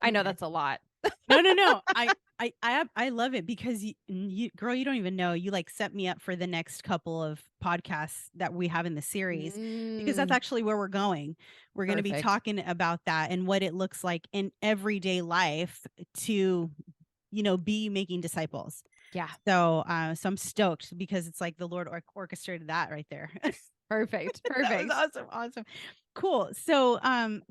I know Okay. that's a lot. No. I love it because girl, you don't even know. You like set me up for the next couple of podcasts that we have in the series because that's Mm, actually where we're going. We're going to be perfect. talking about that and what it looks like in everyday life to, be making disciples. Yeah, So I'm stoked because it's like the Lord orchestrated that right there. perfect. That was Perfect. awesome. Awesome. Cool. So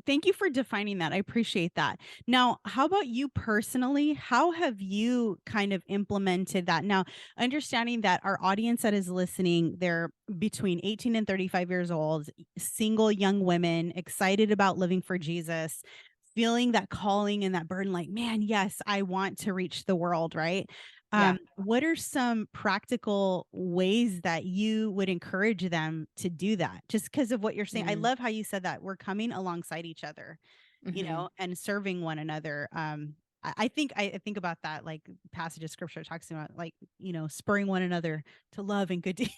thank you for defining that. I appreciate that. Now, how about you personally? How have you kind of implemented that? Now, understanding that our audience that is listening, they're between 18 and 35 years old, single young women, excited about living for Jesus, feeling that calling and that burden, like, man, yes, I want to reach the world, right? Yeah. What are some practical ways that you would encourage them to do that? Just because of what you're saying. I Mm, love how you said that we're coming alongside each other, hmm and serving one another. I think about that like passage of scripture talks about like, spurring one another to love and good deeds,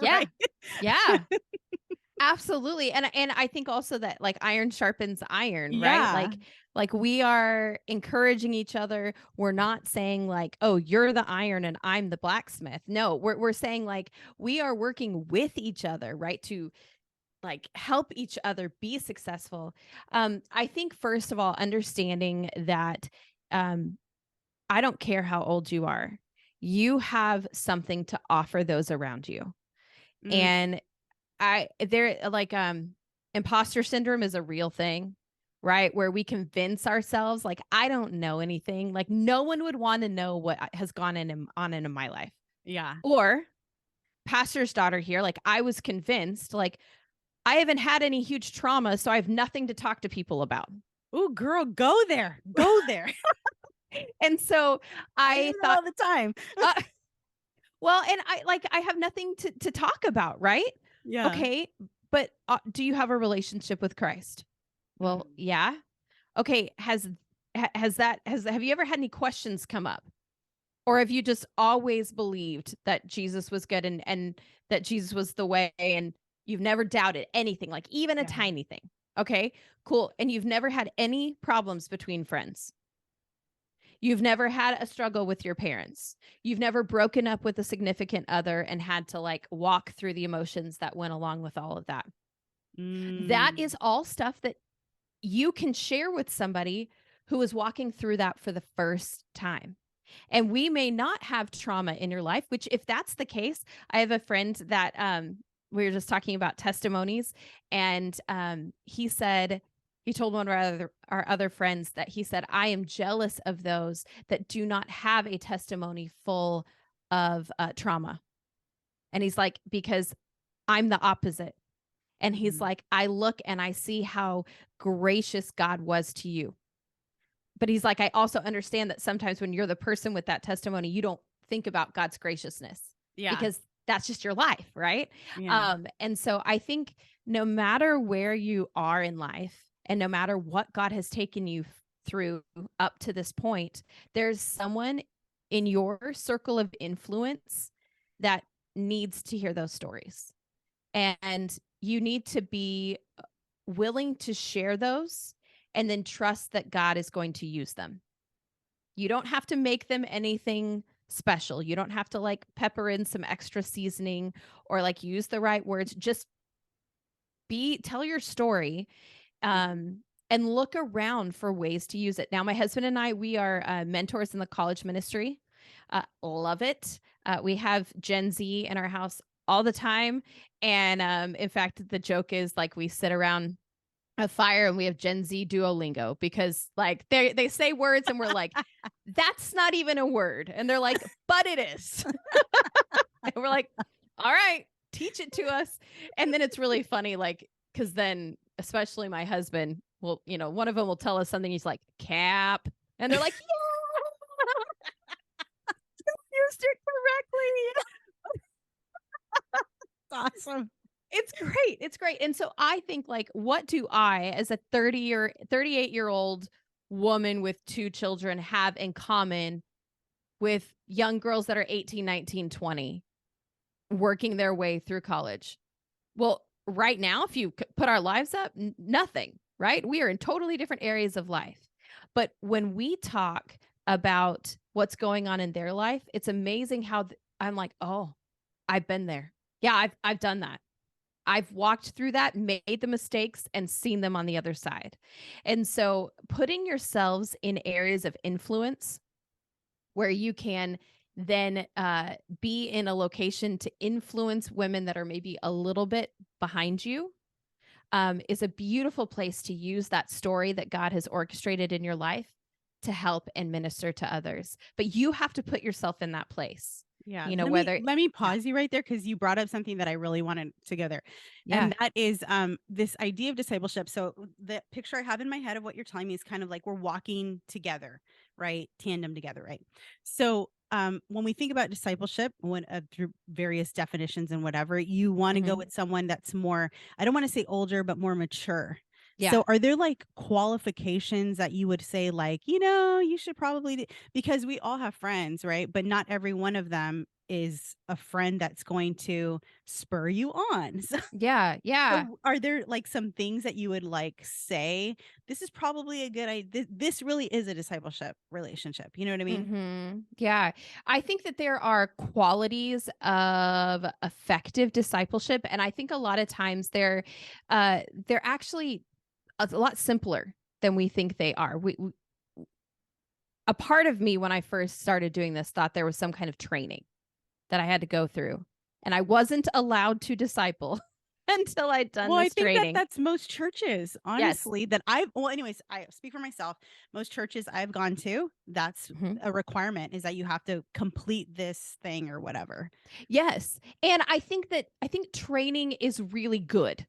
Yeah. right? Yeah. Absolutely. And I think also that like iron sharpens iron, right? Yeah. Like we are encouraging each other. We're not saying like, "Oh, you're the iron and I'm the blacksmith." No, we're saying like we are working with each other, right? To like help each other be successful. I think first of all understanding that um I don't care how old you are. You have something to offer those around you. Mm, And I there like imposter syndrome is a real thing, right? Where we convince ourselves like I don't know anything. Like no one would want to know what has gone on in my life. yeah. Or pastor's daughter here, like I was convinced like I haven't had any huge trauma, so I have nothing to talk to people about. Oh, girl, go there. Go there. And so I hear I that thought, all the time. uh, well, and I have nothing to talk about, right? Yeah. Okay, but do you have a relationship with Christ? Well, Mm. yeah. Okay, have you ever had any questions come up? Or have you just always believed that Jesus was good and that Jesus was the way and you've never doubted anything, like even a Yeah. tiny thing? Okay, cool. And you've never had any problems between friends. You've never had a struggle with your parents. You've never broken up with a significant other and had to like walk through the emotions that went along with all of that. That Mm. is all stuff that you can share with somebody who is walking through that for the first time. And we may not have trauma in your life, which if that's the case, I have a friend that we were just talking about testimonies, and he said he told one of our other friends that he said, I am jealous of those that do not have a testimony full of trauma. And he's like, because I'm the opposite. And he's Mhm. like, I look and I see how gracious God was to you. But he's like, I also understand that sometimes when you're the person with that testimony, you don't think about God's graciousness Yeah. because that's just your life, right? Yeah. And so I think no matter where you are in life and no matter what God has taken you through up to this point, there's someone in your circle of influence that needs to hear those stories. And you need to be willing to share those and then trust that God is going to use them. You don't have to make them anything special. You don't have to like pepper in some extra seasoning or like use the right words. Just tell your story Mhm. and look around for ways to use it. Now, my husband and I, we are mentors in the college ministry. Love it. We have Gen Z in our house all the time. And in fact, the joke is like we sit around a fire and we have Gen Z Duolingo because like they say words and we're like, that's not even a word. And they're like, but it is. And we're like, all right, teach it to us. And then it's really funny, like, because then especially my husband will, one of them will tell us something. He's like, cap. And they're like, yeah, used it correctly. Awesome. It's great. It's great. And so I think like what do I as a 38-year-old woman with two children have in common with young girls that are 18, 19, 20 working their way through college? Well, right now if you put our lives up, nothing, right? We are in totally different areas of life. But when we talk about what's going on in their life, it's amazing how I'm like, "Oh, I've been there. Yeah, I've done that. I've walked through that, made the mistakes, and seen them on the other side." And so putting yourselves in areas of influence where you can then be in a location to influence women that are maybe a little bit behind you is a beautiful place to use that story that God has orchestrated in your life to help and minister to others. But you have to put yourself in that place, Yeah, you know, let me whether, let me yeah, pause you right there because you brought up something that I really wanted to go there. yeah, And that is this idea of discipleship. So the picture I have in my head of what you're telling me is kind of like we're walking together, right? Tandem together, right? So when we think about discipleship, when through various definitions and whatever, you want to go hmm, with someone that's more, I don't want to say older, but more mature. yeah, So are there like qualifications that you would say like, you should probably because we all have friends, right? But not every one of them is a friend that's going to spur you on. So, yeah, yeah. so are there like some things that you would like say, this is probably a good idea. This really is a discipleship relationship. You know what I mean? Yeah. I think that there are qualities of effective discipleship, and I think a lot of times they're actually a lot simpler than we think they are. A part of me when I first started doing this thought there was some kind of training that I had to go through, and I wasn't allowed to disciple until I'd done Well, I this think that training. that's most churches, Yes. honestly, that I've well, anyways, I speak for myself. Most churches I've gone to, that's Mhm. a requirement is that you have to complete this thing or whatever. Yes, and I think training is really good.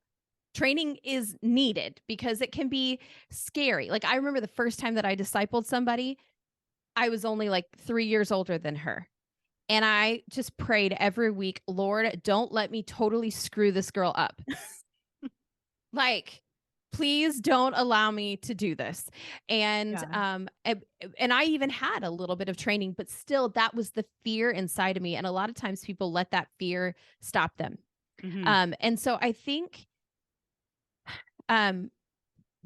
Training is needed because it can be scary. Like, I remember the first time that I discipled somebody, I was only like 3 years older than her, and I just prayed every week, "Lord, don't let me totally screw this girl up." Like, please don't allow me to do this. And Yeah. and I even had a little bit of training, but still that was the fear inside of me. And a lot of times people let that fear stop them. Mhm. And so I think um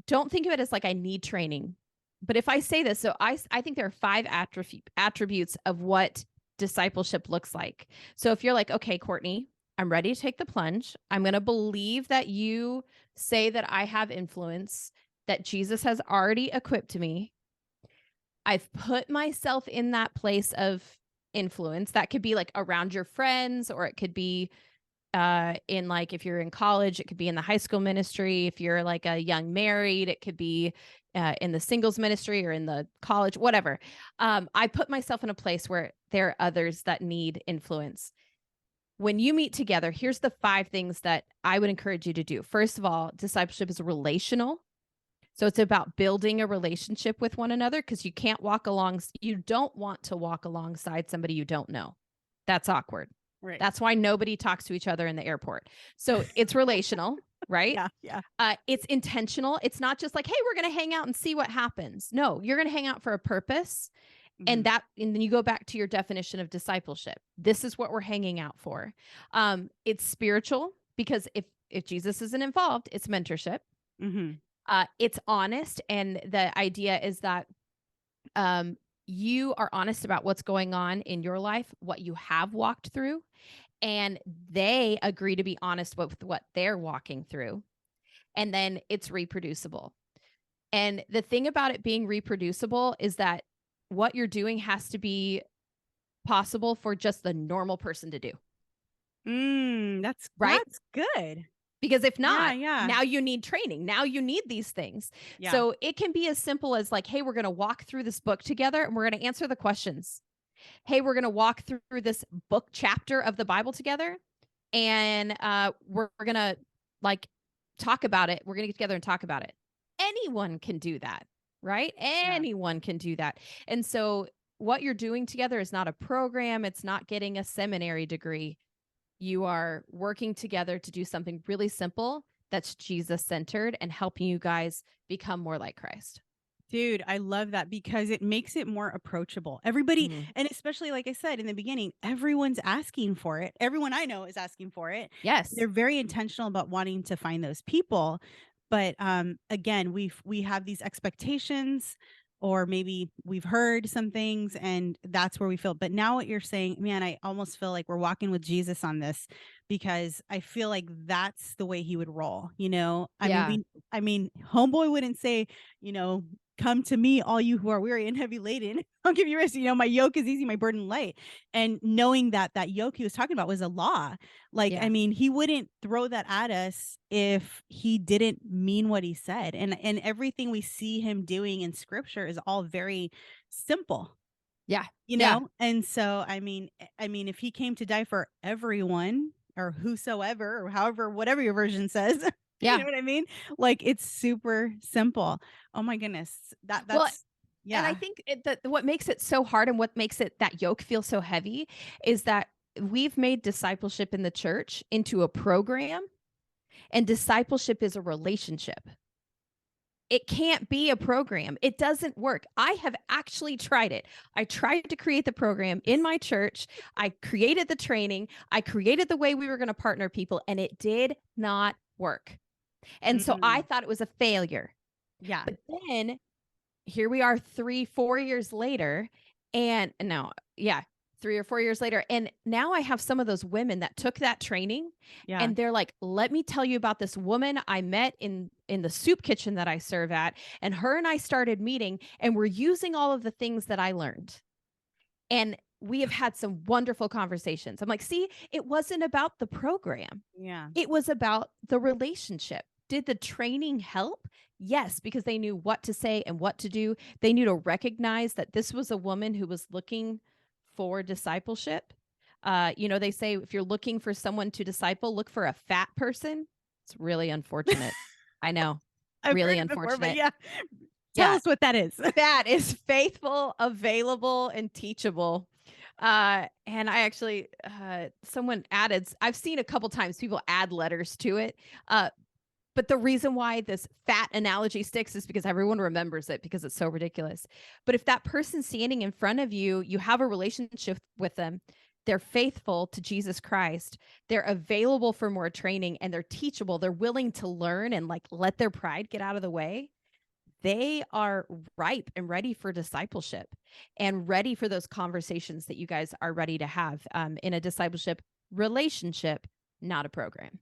don't think of it as like I need training. But if I say this, so I think there are five attributes of what discipleship looks like. So if you're like, okay, Courtney, I'm ready to take the plunge. I'm going to believe that you say that I have influence, that Jesus has already equipped me. I've put myself in that place of influence. That could be like around your friends, or it could be in like if you're in college, it could be in the high school ministry. If you're like a young married, it could be in the singles ministry or in the college, whatever. I put myself in a place where there are others that need influence. When you meet together, here's the five things that I would encourage you to do. First of all, discipleship is relational. So it's about building a relationship with one another because you don't want to walk alongside somebody you don't know. That's awkward. Right. That's why nobody talks to each other in the airport. So it's relational, right? Yeah, yeah. It's intentional. It's not just like, hey, we're going to hang out and see what happens. No, you're going to hang out for a purpose. Mhm. And then you go back to your definition of discipleship. This is what we're hanging out for. It's spiritual because if Jesus isn't involved, it's mentorship. Mhm. It's honest, and the idea is that um, you are honest about what's going on in your life, what you have walked through, and they agree to be honest with what they're walking through. And then it's reproducible. And the thing about it being reproducible is that what you're doing has to be possible for just the normal person to do, That's right? good. Because if Yeah, not, yeah. now you need training. Now you need these things. Yeah. So it can be as simple as like, hey, we're going to walk through this book together and we're going to answer the questions. Hey, we're going to walk through this book chapter of the Bible together, and we're going to like talk about it. We're going to get together and talk about it. Anyone can do that, right? Yeah. Anyone can do that. And so what you're doing together is not a program, it's not getting a seminary degree. You are working together to do something really simple that's Jesus centered and helping you guys become more like Christ. Dude, I love that because it makes it more approachable. Everybody, Mhm. and especially like I said in the beginning, everyone's asking for it. Everyone I know is asking for it. Yes. They're very intentional about wanting to find those people. But again, we have these expectations or maybe we've heard some things and that's where we feel. But now what you're saying, man, I almost feel like we're walking with Jesus on this, because I feel like that's the way he would roll, you know? Yeah. I mean, homeboy wouldn't say, you know, come to me, all you who are weary and heavy laden. I'll give you rest. You know, my yoke is easy, my burden light. And knowing that that yoke he was talking about was a law. Like, I Yeah. mean, he wouldn't throw that at us if he didn't mean what he said. And everything we see him doing in scripture is all very simple, Yeah. you Yeah. know? And so I mean, if he came to die for everyone or whosoever or however, whatever your version says, you Yeah. know what I mean? Like, it's super simple. Oh my goodness. Well, That's and I yeah. think that what makes it so hard and what makes it that yoke feel so heavy is that we've made discipleship in the church into a program, and discipleship is a relationship. It can't be a program. It doesn't work. I have actually tried it. I tried to create the program in my church. I created the training. I created the way we were going to partner people, and it did not work. And so I Mm, thought it was a failure. yeah. But then here we are 3 4 years later, and no, yeah, 3 or 4 years later, and now I have some of those women that took that training, Yeah. and they're like, let me tell you about this woman I met in the soup kitchen that I serve at, and her and I started meeting, and we're using all of the things that I learned, and we have had some wonderful conversations. I'm like, see, it wasn't about the program, Yeah. it was about the relationship. Did the training help? Yes, because they knew what to say and what to do. They knew to recognize that this was a woman who was looking for discipleship. They say if you're looking for someone to disciple, look for a fat person. It's really unfortunate. I know, I've really heard it before, but unfortunate. yeah. Tell Yeah, us what that is. that is faithful, available, and teachable. And I actually, someone added, I've seen a couple times people add letters to it. But the reason why this fat analogy sticks is because everyone remembers it because it's so ridiculous. But if that person standing in front of you, you have a relationship with them, they're faithful to Jesus Christ, they're available for more training, and they're teachable, they're willing to learn and like let their pride get out of the way, they are ripe and ready for discipleship and ready for those conversations that you guys are ready to have in a discipleship relationship, not a program.